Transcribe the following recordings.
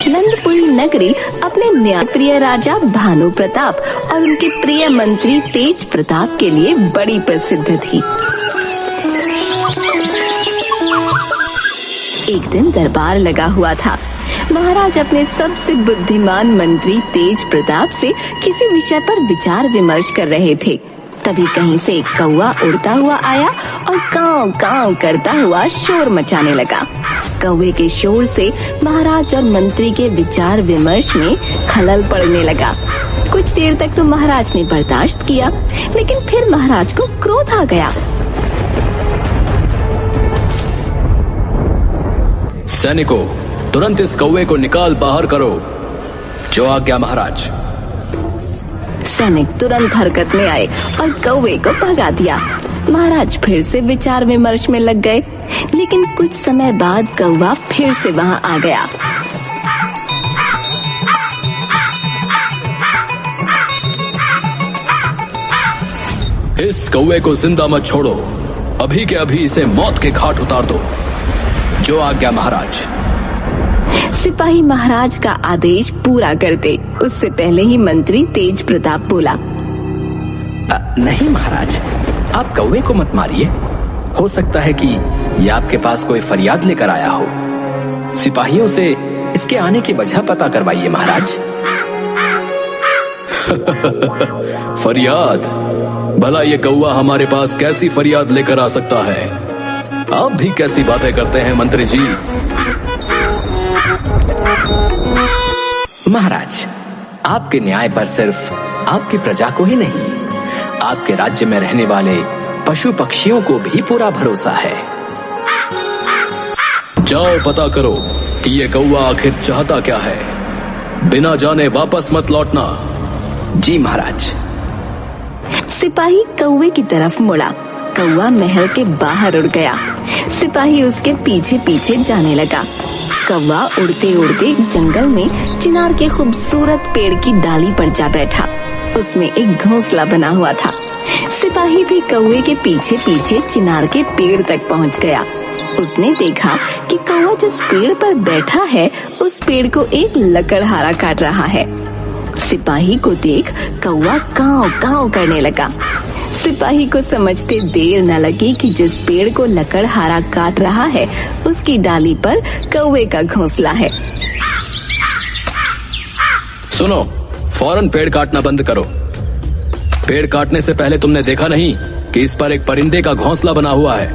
नंदपुरी नगरी अपने न्यायप्रिय राजा भानु प्रताप और उनके प्रिय मंत्री तेज प्रताप के लिए बड़ी प्रसिद्ध थी। एक दिन दरबार लगा हुआ था। महाराज अपने सबसे बुद्धिमान मंत्री तेज प्रताप से किसी विषय पर विचार विमर्श कर रहे थे। तभी कहीं से एक कौवा उड़ता हुआ आया और कांव कांव करता हुआ शोर मचाने लगा। कौवे के शोर से महाराज और मंत्री के विचार विमर्श में खलल पड़ने लगा। कुछ देर तक तो महाराज ने बर्दाश्त किया, लेकिन फिर महाराज को क्रोध आ गया। सैनिकों, तुरंत इस कौवे को निकाल बाहर करो। जो आज्ञा महाराज। सैनिक तुरंत हरकत में आए और कौवे को भगा दिया। महाराज फिर से विचार विमर्श में लग गए, लेकिन कुछ समय बाद कौवा फिर से वहां आ गया। इस कौवे को जिंदा मत छोड़ो, अभी के अभी इसे मौत के घाट उतार दो। जो आज्ञा महाराज। सिपाही महाराज का आदेश पूरा करते उससे पहले ही मंत्री तेज प्रताप बोला, नहीं महाराज, आप कौवे को मत मारिए। हो सकता है कि ये आपके पास कोई फरियाद लेकर आया हो। सिपाहियों से इसके आने की वजह पता करवाइए महाराज। फरियाद? भला ये कौवा हमारे पास कैसी फरियाद लेकर आ सकता है? आप भी कैसी बातें करते हैं मंत्री जी? महाराज, आपके न्याय पर सिर्फ आपकी प्रजा को ही नहीं, आपके राज्य में रहने वाले पशु पक्षियों को भी पूरा भरोसा है। जाओ पता करो कि ये कौवा आखिर चाहता क्या है। बिना जाने वापस मत लौटना। जी महाराज। सिपाही कौवे की तरफ मुड़ा। कौवा महल के बाहर उड़ गया। सिपाही उसके पीछे पीछे जाने लगा। कौवा उड़ते उड़ते जंगल में चिनार के खूबसूरत पेड़ की डाली पर जा बैठा। उसमें एक घोंसला बना हुआ था। सिपाही भी कौवे के पीछे पीछे चिनार के पेड़ तक पहुंच गया। उसने देखा कि कौवा जिस पेड़ पर बैठा है उस पेड़ को एक लकड़हारा काट रहा है। सिपाही को देख कौवा कांव कांव करने लगा। सिपाही को समझते देर न लगी कि जिस पेड़ को लकड़हारा काट रहा है उसकी डाली पर कौवे का घोंसला है। सुनो, फौरन पेड़ काटना बंद करो। पेड़ काटने से पहले तुमने देखा नहीं कि इस पर एक परिंदे का घोंसला बना हुआ है?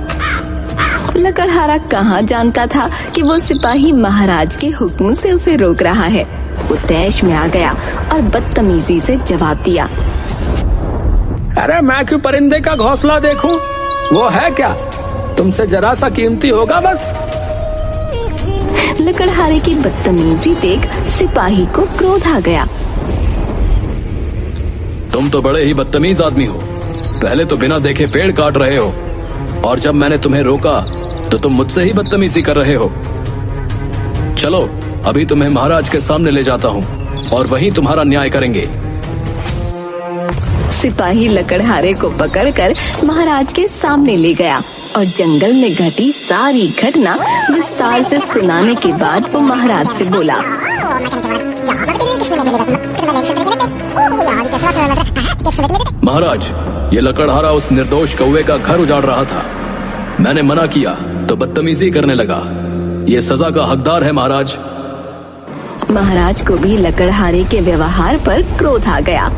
लकड़हारा कहाँ जानता था कि वो सिपाही महाराज के हुक्म से उसे रोक रहा है। वो तैश में आ गया और बदतमीजी से जवाब दिया, अरे मैं क्यों परिंदे का घोंसला देखूं? वो है क्या? तुमसे जरा सा कीमती होगा बस। लकड़हारे की बदतमीजी देख सिपाही को क्रोध आ गया। तुम तो बड़े ही बदतमीज आदमी हो। पहले तो बिना देखे पेड़ काट रहे हो और जब मैंने तुम्हें रोका तो तुम मुझसे ही बदतमीजी कर रहे हो। चलो, अभी तुम्हें महाराज के सामने ले जाता हूँ और वहीं तुम्हारा न्याय करेंगे। सिपाही लकड़हारे को पकड़कर महाराज के सामने ले गया और जंगल में घटी सारी घटना विस्तार से सुनाने के बाद वो महाराज से बोला, महाराज, ये लकड़हारा उस निर्दोष कौवे का घर उजाड़ रहा था। मैंने मना किया तो बदतमीजी करने लगा। ये सजा का हकदार है महाराज। महाराज को भी लकड़हारे के व्यवहार पर क्रोध आ गया।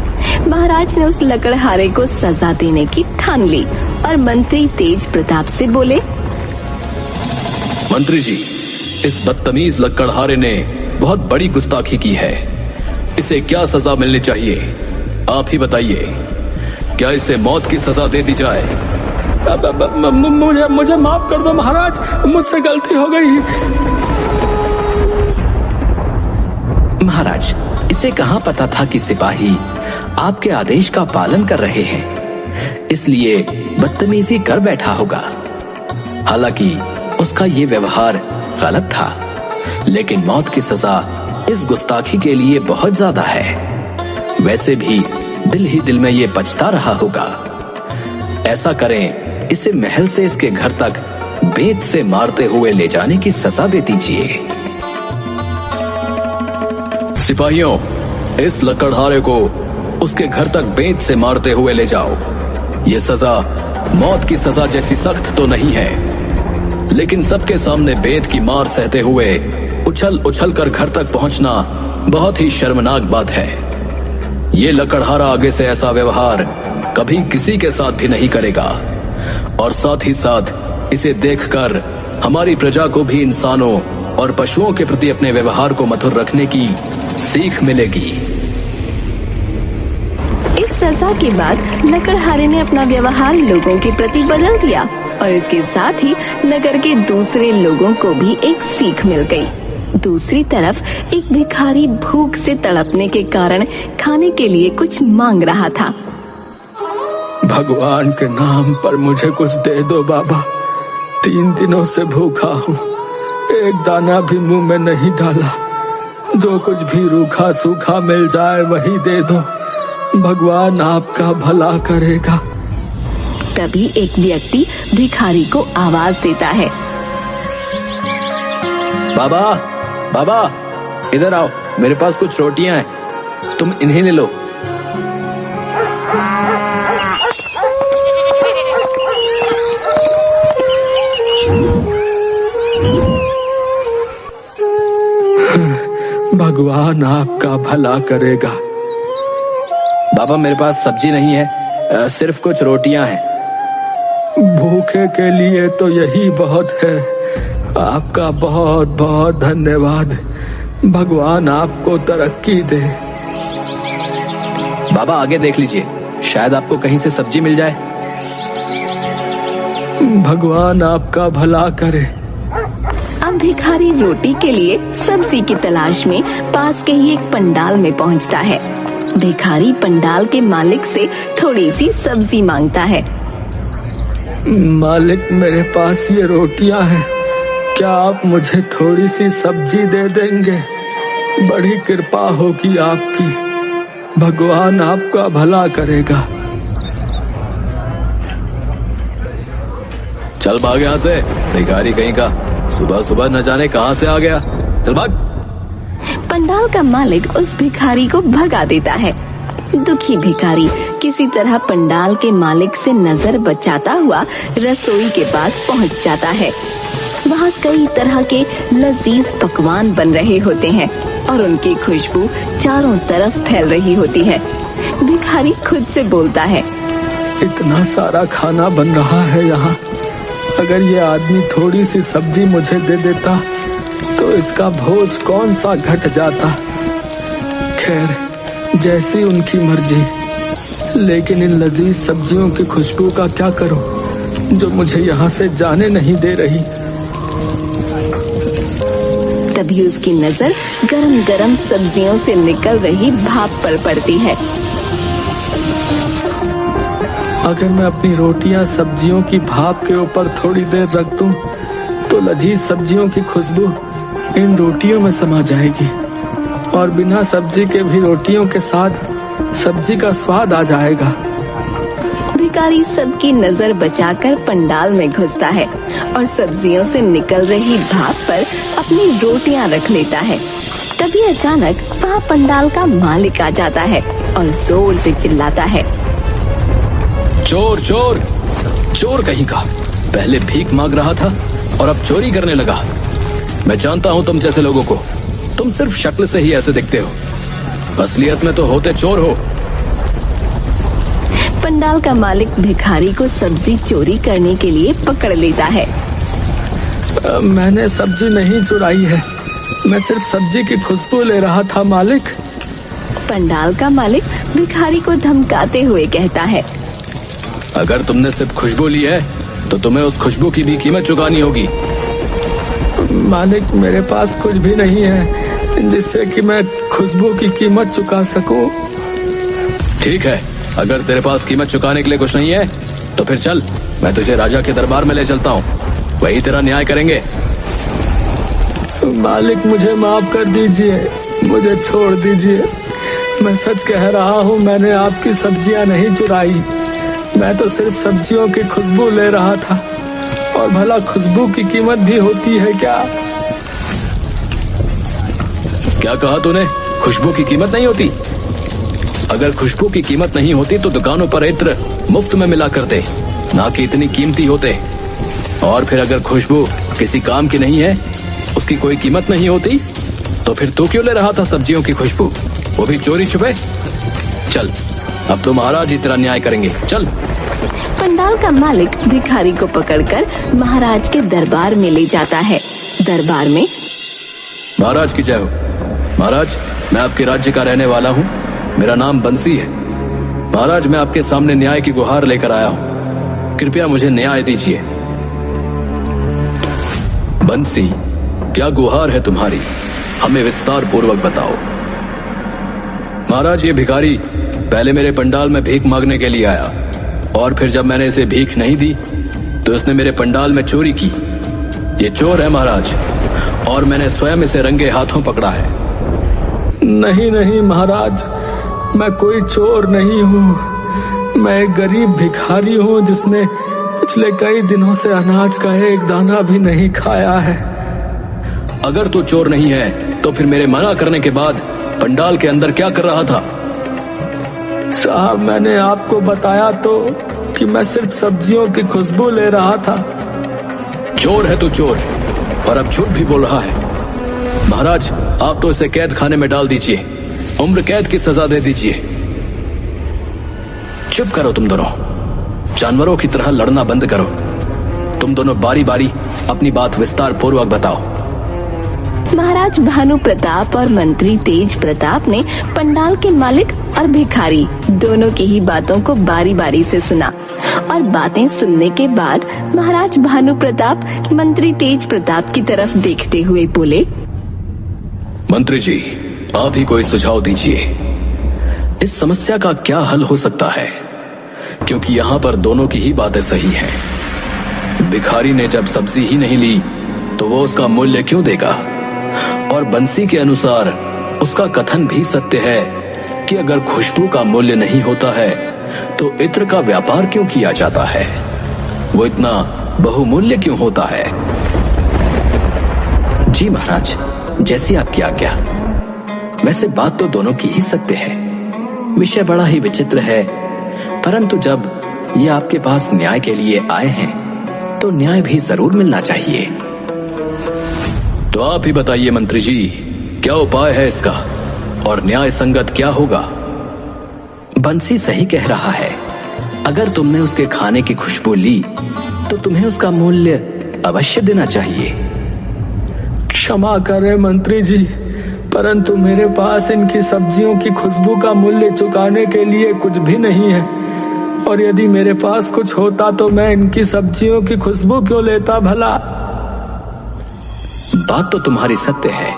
महाराज ने उस लकड़हारे को सजा देने की ठान ली और मंत्री तेज प्रताप से बोले, मंत्री जी, इस बदतमीज लकड़हारे ने बहुत बड़ी गुस्ताखी की है। इसे क्या सजा मिलनी चाहिए? आप ही बताइए। क्या इसे मौत की सजा दे दी जाए? मुझे माफ कर दो महाराज, मुझसे गलती हो गई। महाराज, इसे कहाँ पता था कि सिपाही आपके आदेश का पालन कर रहे हैं, इसलिए बदतमीजी कर बैठा होगा। हालांकि उसका ये व्यवहार गलत था, लेकिन मौत की सजा इस गुस्ताखी के लिए बहुत ज्यादा है। वैसे भी दिल ही दिल में ये पछता रहा होगा। ऐसा करें, इसे महल से इसके घर तक बेत से मारते हुए ले जाने की सजा दे दीजिए। सिपाहियों, इस लकड़हारे को उसके घर तक बेंत से मारते हुए ले जाओ। ये सजा मौत की सजा जैसी सख्त तो नहीं है, लेकिन सबके सामने बेंत की मार सहते हुए उछल उछल कर घर तक पहुंचना बहुत ही शर्मनाक बात है। ये लकड़हारा आगे से ऐसा व्यवहार कभी किसी के साथ भी नहीं करेगा, और साथ ही साथ इसे देखकर हमारी प्रजा को भी इंसानों और पशुओं के प्रति अपने व्यवहार को मधुर रखने की सीख मिलेगी। इस सजा के बाद लकड़हारे ने अपना व्यवहार लोगों के प्रति बदल दिया और इसके साथ ही नगर के दूसरे लोगों को भी एक सीख मिल गई। दूसरी तरफ एक भिखारी भूख से तड़पने के कारण खाने के लिए कुछ मांग रहा था। भगवान के नाम पर मुझे कुछ दे दो बाबा, 3 दिनों से भूखा हूँ, एक दाना भी मुंह में नहीं डाला। जो कुछ भी रूखा सूखा मिल जाए वही दे दो, भगवान आपका भला करेगा। तभी एक व्यक्ति भिखारी को आवाज देता है। बाबा, बाबा, इधर आओ, मेरे पास कुछ रोटियां हैं, तुम इन्हें ले लो। भगवान आपका भला करेगा। बाबा, मेरे पास सब्जी नहीं है, सिर्फ कुछ रोटियां हैं। भूखे के लिए तो यही बहुत है। आपका बहुत बहुत धन्यवाद, भगवान आपको तरक्की दे। बाबा, आगे देख लीजिए, शायद आपको कहीं से सब्जी मिल जाए। भगवान आपका भला करे। अब भिखारी रोटी के लिए सब्जी की तलाश में पास के ही एक पंडाल में पहुंचता है। भिखारी पंडाल के मालिक से थोड़ी सी सब्जी मांगता है। मालिक, मेरे पास ये रोटियां हैं, क्या आप मुझे थोड़ी सी सब्जी दे देंगे? बड़ी कृपा होगी आपकी, भगवान आपका भला करेगा। चल भाग यहाँ से, भिखारी कहीं का, सुबह सुबह न जाने कहाँ से आ गया, चल भाग। पंडाल का मालिक उस भिखारी को भगा देता है। दुखी भिखारी किसी तरह पंडाल के मालिक से नजर बचाता हुआ रसोई के पास पहुंच जाता है। वहाँ कई तरह के लजीज पकवान बन रहे होते हैं और उनकी खुशबू चारों तरफ फैल रही होती है। भिखारी खुद से बोलता है, इतना सारा खाना बन रहा है यहाँ, अगर ये आदमी थोड़ी सी सब्जी मुझे दे देता तो इसका बोझ कौन सा घट जाता। खैर, जैसी उनकी मर्जी, लेकिन इन लजीज सब्जियों की खुशबू का क्या करूं जो मुझे यहाँ से जाने नहीं दे रही। तभी उसकी नजर गरम गरम सब्जियों से निकल रही भाप पर पड़ती है। अगर मैं अपनी रोटियां सब्जियों की भाप के ऊपर थोड़ी देर रख दूं, तो लजीज सब्जियों की खुशबू इन रोटियों में समा जाएगी और बिना सब्जी के भी रोटियों के साथ सब्जी का स्वाद आ जाएगा। भिखारी सबकी नजर बचाकर पंडाल में घुसता है और सब्जियों से निकल रही भाप पर अपनी रोटियां रख लेता है। तभी अचानक वहाँ पंडाल का मालिक आ जाता है और जोर से चिल्लाता है, चोर चोर चोर कहीं का, पहले भीख मांग रहा था और अब चोरी करने लगा। मैं जानता हूँ तुम जैसे लोगों को, तुम सिर्फ शक्ल से ही ऐसे दिखते हो, असलियत में तो होते चोर हो। पंडाल का मालिक भिखारी को सब्जी चोरी करने के लिए पकड़ लेता है। मैंने सब्जी नहीं चुराई है, मैं सिर्फ सब्जी की खुशबू ले रहा था मालिक। पंडाल का मालिक भिखारी को धमकाते हुए कहता है, अगर तुमने सिर्फ खुशबू ली है तो तुम्हें उस खुशबू की भी कीमत चुकानी होगी। मालिक, मेरे पास कुछ भी नहीं है जिससे कि मैं खुशबू की कीमत चुका सकूं। ठीक है, अगर तेरे पास कीमत चुकाने के लिए कुछ नहीं है तो फिर चल, मैं तुझे राजा के दरबार में ले चलता हूँ, वही तेरा न्याय करेंगे। मालिक, मुझे माफ कर दीजिए, मुझे छोड़ दीजिए। मैं सच कह रहा हूँ, मैंने आपकी सब्जियाँ नहीं चुराई, मैं तो सिर्फ सब्जियों की खुशबू ले रहा था। और भला खुशबू की कीमत भी होती है क्या? क्या कहा तूने? खुशबू की कीमत नहीं होती? अगर खुशबू की कीमत नहीं होती तो दुकानों पर इत्र मुफ्त में मिला करते, ना कि इतनी कीमती होते। और फिर अगर खुशबू किसी काम की नहीं है, उसकी कोई कीमत नहीं होती, तो फिर तू क्यों ले रहा था सब्जियों की खुशबू, वो भी चोरी छुपे? चल, अब तो महाराज ही तेरा न्याय करेंगे, चल। पंडाल का मालिक भिखारी को पकड़कर महाराज के दरबार में ले जाता है। दरबार में महाराज की जय हो। महाराज, मैं आपके राज्य का रहने वाला हूँ, मेरा नाम बंसी है। महाराज, मैं आपके सामने न्याय की गुहार लेकर आया हूँ, कृपया मुझे न्याय दीजिए। बंसी, क्या गुहार है तुम्हारी, हमें विस्तार पूर्वक बताओ। महाराज, ये भिखारी पहले मेरे पंडाल में भीख मांगने के लिए आया, और फिर जब मैंने इसे भीख नहीं दी तो इसने मेरे पंडाल में चोरी की। ये चोर है महाराज, और मैंने स्वयं इसे रंगे हाथों पकड़ा है। नहीं नहीं महाराज, मैं कोई चोर नहीं हूँ। मैं एक गरीब भिखारी हूँ जिसने पिछले कई दिनों से अनाज का एक दाना भी नहीं खाया है। अगर तू चोर नहीं है तो फिर मेरे मना करने के बाद पंडाल के अंदर क्या कर रहा था? साहब, मैंने आपको बताया तो कि मैं सिर्फ सब्जियों की खुशबू ले रहा था। चोर है तू, चोर, और अब झूठ भी बोल रहा है। महाराज, आप तो इसे कैद खाने में डाल दीजिए, उम्र कैद की सजा दे दीजिए। चुप करो तुम दोनों, जानवरों की तरह लड़ना बंद करो। तुम दोनों बारी बारी अपनी बात विस्तार पूर्वक बताओ। महाराज भानु प्रताप और मंत्री तेज प्रताप ने पंडाल के मालिक और भिखारी दोनों की ही बातों को बारी बारी से सुना, और बातें सुनने के बाद महाराज भानु प्रताप मंत्री तेज प्रताप की तरफ देखते हुए बोले, मंत्री जी, आप ही कोई सुझाव दीजिए। इस समस्या का क्या हल हो सकता है, क्योंकि यहाँ पर दोनों की ही बातें सही हैं। भिखारी ने जब सब्जी ही नहीं ली तो वो उसका मूल्य क्यों देगा? और बंसी के अनुसार उसका कथन भी सत्य है कि अगर खुशबू का मूल्य नहीं होता है तो इत्र का व्यापार क्यों किया जाता है, वो इतना बहुमूल्य क्यों होता है? जी महाराज, जैसी आपकी आज्ञा। वैसे बात तो दोनों की ही सत्य है, विषय बड़ा ही विचित्र है, परंतु जब ये आपके पास न्याय के लिए आए हैं तो न्याय भी जरूर मिलना चाहिए। तो आप ही बताइए मंत्री जी, क्या उपाय है इसका, और न्याय संगत क्या होगा? बंसी सही कह रहा है, अगर तुमने उसके खाने की खुशबू ली तो तुम्हें उसका मूल्य अवश्य देना चाहिए। क्षमा करें मंत्री जी, परंतु मेरे पास इनकी सब्जियों की खुशबू का मूल्य चुकाने के लिए कुछ भी नहीं है, और यदि मेरे पास कुछ होता तो मैं इनकी सब्जियों की खुशबू क्यों लेता भला? बात तो तुम्हारी सत्य है,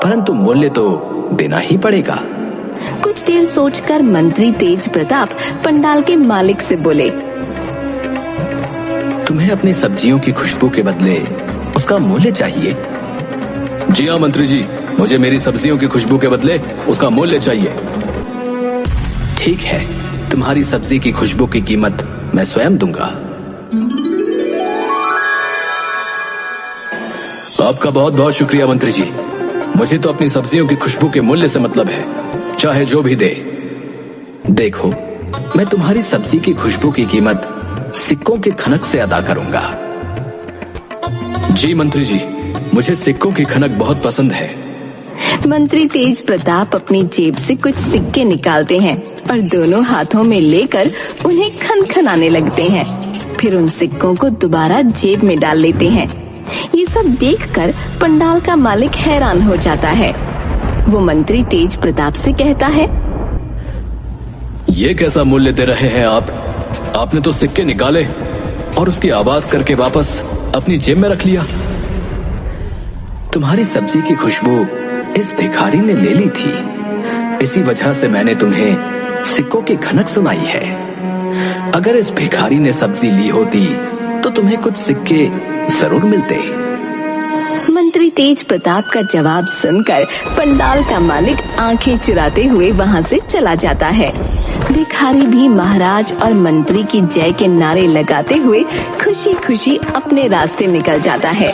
परंतु मूल्य तो देना ही पड़ेगा। कुछ देर सोचकर मंत्री तेज प्रताप पंडाल के मालिक से बोले, तुम्हें अपनी सब्जियों की खुशबू के बदले उसका मूल्य चाहिए? जी हाँ मंत्री जी, मुझे मेरी सब्जियों की खुशबू के बदले उसका मूल्य चाहिए। ठीक है, तुम्हारी सब्जी की खुशबू की कीमत मैं स्वयं दूंगा। आपका बहुत बहुत शुक्रिया मंत्री जी, मुझे तो अपनी सब्जियों की खुशबू के मूल्य से मतलब है, चाहे जो भी दे। देखो, मैं तुम्हारी सब्जी की खुशबू की कीमत सिक्कों के खनक से अदा करूंगा। जी मंत्री जी, मुझे सिक्कों की खनक बहुत पसंद है। मंत्री तेज प्रताप अपनी जेब से कुछ सिक्के निकालते हैं और दोनों हाथों में लेकर उन्हें खनखनाने लगते हैं। फिर उन सिक्कों को दोबारा जेब में डाल लेते हैं। ये सब देखकर पंडाल का मालिक हैरान हो जाता है। वो मंत्री तेज प्रताप से कहता है, ये कैसा मूल्य दे रहे हैं आप? आपने तो सिक्के निकाले और उसकी आवाज करके वापस अपनी जेब में रख लिया। तुम्हारी सब्जी की खुशबू इस भिखारी ने ले ली थी, इसी वजह से मैंने तुम्हें सिक्कों की खनक सुनाई है। अगर इस भिखारी ने सब्जी ली होती तो तुम्हें कुछ सिक्के जरूर मिलते। मंत्री तेज प्रताप का जवाब सुनकर पंडाल का मालिक आंखें चुराते हुए वहां से चला जाता है। भिखारी भी महाराज और मंत्री की जय के नारे लगाते हुए खुशी खुशी अपने रास्ते निकल जाता है।